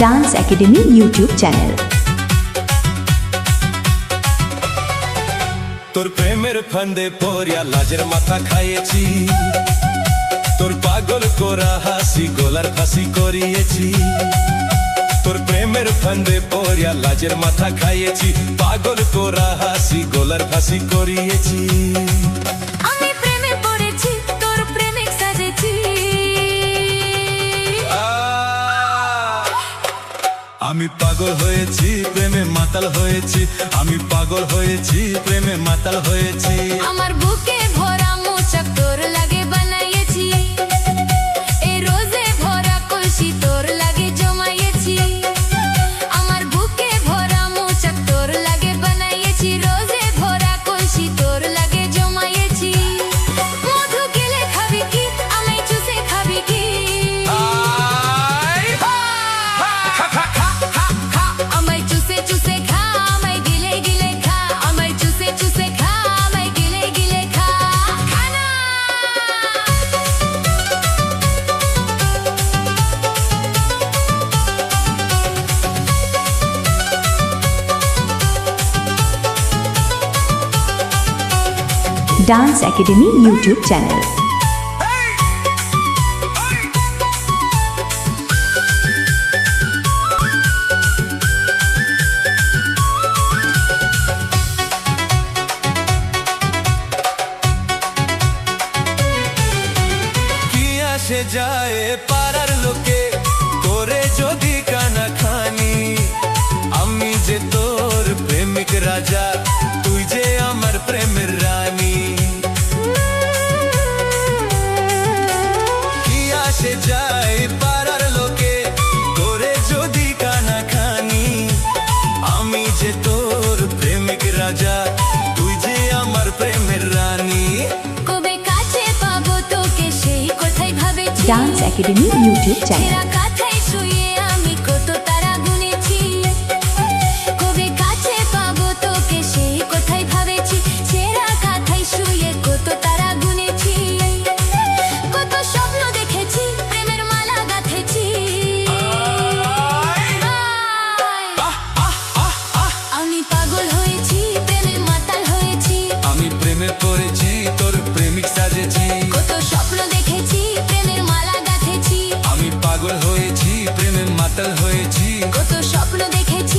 Dance academy YouTube channel. তোর প্রেমের ফান্দে পড়িয়া লাজের মাথা খাইয়েছি, তোর পাগল করা হাসি গলার ফাঁসি করিয়েছি। তোর প্রেমের ফান্দে পড়িয়া লাজের মাথা খাইয়েছি, পাগল করা হাসি গলার ফাঁসি করিয়েছি। আমি প্রেমে পড়েছি, তোর প্রেমিক সাজেছি। আমি পাগল হয়েছি, প্রেমে মাতাল হয়েছি। আমি পাগল হয়েছি, প্রেমে মাতাল হয়েছি। আমার বুকে ভরা মোচক তোর লাগে বানাইয়েছি, এই রোজে ভরা কলসি তোর লাগে জমাইয়েছি। আমার বুকে ভরা মোচক তোর লাগে বানাইয়েছি, রোজে ভরা কলসি তোর লাগে জমাইয়েছি। মধু গেলে খাবি কি, আমায় চুষে খাবি কি? আমায় চুষে চুষে খা, আমায় গিলে গিলে খা। আমায় চুষে চুষে খা, আমায় গিলে গিলে খা। খানা ডান্স একাডেমি ইউটিউব চ্যানেল। কি আসে যায় পাড়ার লোকে করে যদি কানা খানি, আমি যে তোর প্রেমিক রাজা, তুই যে আমার প্রেমের রানী। কি আসে যায় পাড়ার লোকে করে যদি কানা খানি, আমি যে তোর প্রেমিক রাজা, তুই যে আমার প্রেমের রানী। কবে কাছে পাবো তোকে সেই কথাই ভাবেছি। Dance academy YouTube channel. ছেঁড়া কাঁথায় শুয়ে আমি কত তারা গুনেছি। কবে কাছে পাবো তোকে সেই কথাই ভাবেছি। ছেঁড়া কাঁথায় শুয়ে কত তারা গুনেছি। কত স্বপ্ন দেখেছি, প্রেমের মালা গাঁথেছি। আমি পাগল হয়েছি, প্রেমে মাতাল হয়েছি। আমি প্রেমে পড়েছি, তোর প্রেমিক সাজেছি। কত স্বপ্ন দেখেছি, প্রেমের মালা গাঁথেছি। আমি পাগল হয়েছি, প্রেমে মাতাল হয়েছি। কত স্বপ্ন দেখেছি,